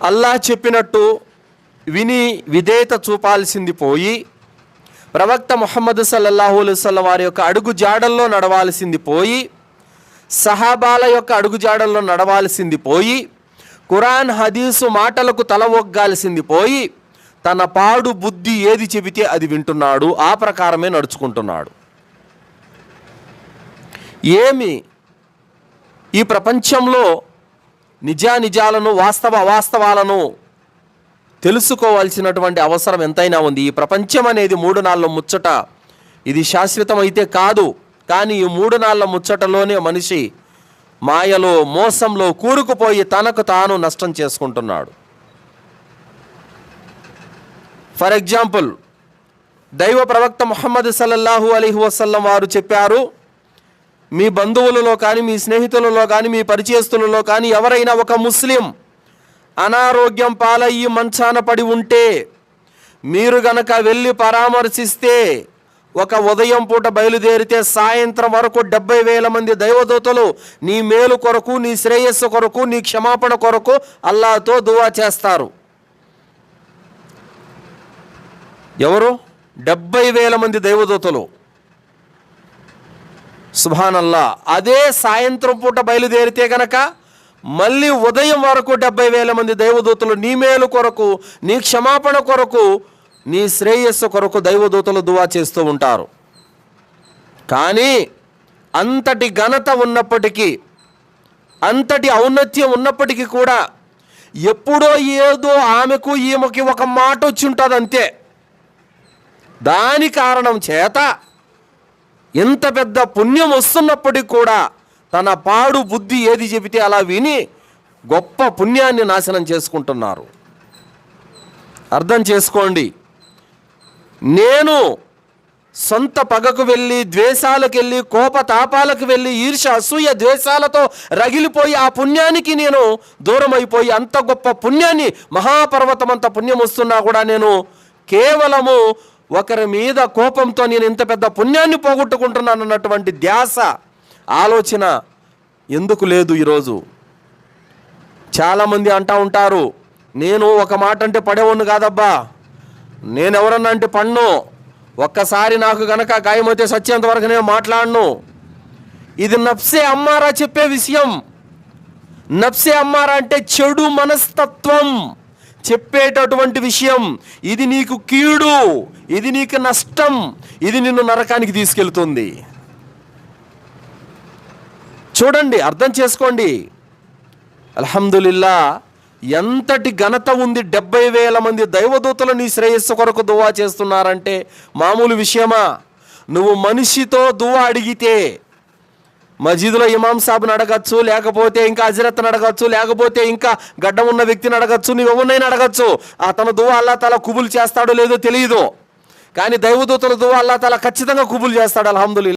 అల్లాహ్ చెప్పినట్టు విని విధేయత చూపాల్సింది పోయి, ప్రవక్త ముహమ్మద్ సల్లల్లాహు అలైహి వసల్లం వారి యొక్క అడుగు జాడల్లో నడవాల్సింది పోయి, సహాబాల యొక్క అడుగు జాడల్లో నడవాల్సింది పోయి, ఖురాన్ హదీసు మాటలకు తల ఒగ్గాల్సింది పోయి, తన పాడు బుద్ధి ఏది చెబితే అది వింటున్నాడు, ఆ ప్రకారమే నడుచుకుంటున్నాడు. ఏమి ఈ ప్రపంచంలో నిజానిజాలను వాస్తవ అవాస్తవాలను తెలుసుకోవాల్సినటువంటి అవసరం ఎంతైనా ఉంది. ఈ ప్రపంచం అనేది 3 నాళ్ళ ముచ్చట, ఇది శాశ్వతమైతే కాదు. కానీ ఈ 3 నాళ్ళ ముచ్చటలోనే మనిషి మాయలో మోసంలో కూరుకుపోయి తనకు తాను నష్టం చేసుకుంటున్నాడు. ఫర్ ఎగ్జాంపుల్, దైవ ప్రవక్త ముహమ్మద్ సల్లల్లాహు అలైహి వసల్లం వారు చెప్పారు, మీ బంధువులలో కానీ, మీ స్నేహితులలో కానీ, మీ పరిచయస్తులలో కానీ ఎవరైనా ఒక ముస్లిం అనారోగ్యం పాలయ్యి మంచాన పడి ఉంటే మీరు గనక వెళ్ళి పరామర్శిస్తే, ఒక ఉదయం పూట బయలుదేరితే సాయంత్రం వరకు 70,000 మంది దైవదూతలు నీ మేలు కొరకు, నీ శ్రేయస్సు కొరకు, నీ క్షమాపణ కొరకు అల్లాహ్తో దువా చేస్తారు. ఎవరు? 70,000 మంది దైవదూతలు. సుబ్హానల్లా. అదే సాయంత్రం పూట బయలుదేరితే గనక మళ్ళీ ఉదయం వరకు 70,000 మంది దైవదూతలు నీ మేలు కొరకు, నీ క్షమాపణ కొరకు, నీ శ్రేయస్సు కొరకు దైవదూతలు దువా చేస్తూ ఉంటారు. కానీ అంతటి ఘనత ఉన్నప్పటికీ, అంతటి ఔన్నత్యం ఉన్నప్పటికీ కూడా ఎప్పుడో ఏదో ఆమెకు ఈమెకి ఒక మాట వచ్చి ఉంటుంది అంతే. దాని కారణం చేత ఎంత పెద్ద పుణ్యం వస్తున్నప్పటికీ కూడా తన పాడు బుద్ధి ఏది చెబితే అలా విని గొప్ప పుణ్యాన్ని నాశనం చేసుకుంటున్నారు. అర్థం చేసుకోండి. నేను సొంత పగకు వెళ్ళి, ద్వేషాలకు వెళ్ళి, కోపతాపాలకు వెళ్ళి, ఈర్ష అసూయ ద్వేషాలతో రగిలిపోయి ఆ పుణ్యానికి నేను దూరం అయిపోయి, అంత గొప్ప పుణ్యాన్ని, మహాపర్వతం అంత పుణ్యం వస్తున్నా కూడా నేను కేవలము ఒకరి మీద కోపంతో నేను ఇంత పెద్ద పుణ్యాన్ని పోగొట్టుకుంటున్నాను అన్నటువంటి ధ్యాస, ఆలోచన ఎందుకు లేదు ఈరోజు? చాలామంది అంటూ ఉంటారు, నేను ఒక మాట అంటే పడేవాడిని కాదబ్బా, నేను ఎవరన్నా అంటే పన్ను, ఒక్కసారి నాకు గనక గాయమైతే సత్యంత వరకు నేను మాట్లాడను. ఇది నఫ్సే అమ్మారా చెప్పే విషయం. నఫ్సే అమ్మారా అంటే చెడు మనస్తత్వం చెప్పేటటువంటి విషయం. ఇది నీకు కీడు, ఇది నీకు నష్టం, ఇది నిన్ను నరకానికి తీసుకెళ్తుంది. చూడండి, అర్థం చేసుకోండి. అల్హమ్దులిల్లా, ఎంతటి ఘనత ఉంది. 70,000 మంది దైవదూతలు నీ శ్రేయస్సు కొరకు దువా చేస్తున్నారంటే మామూలు విషయమా? నువ్వు మనిషితో దువా అడిగితే మస్జిద్లో ఇమాం సాబ్ని అడగచ్చు, లేకపోతే ఇంకా హజరత్ని అడగచ్చు, లేకపోతే ఇంకా గడ్డం ఉన్న వ్యక్తిని అడగచ్చు, నువ్వు ఎవరినైనా అడగచ్చు. అతను దువా అల్లాహ్ తాలా కుబుల్ చేస్తాడో లేదో తెలియదు, కానీ దైవదూతల దువా అల్లాహ్ తాలా ఖచ్చితంగా కుబుల్ చేస్తాడు. అల్హమ్దులిల్లా.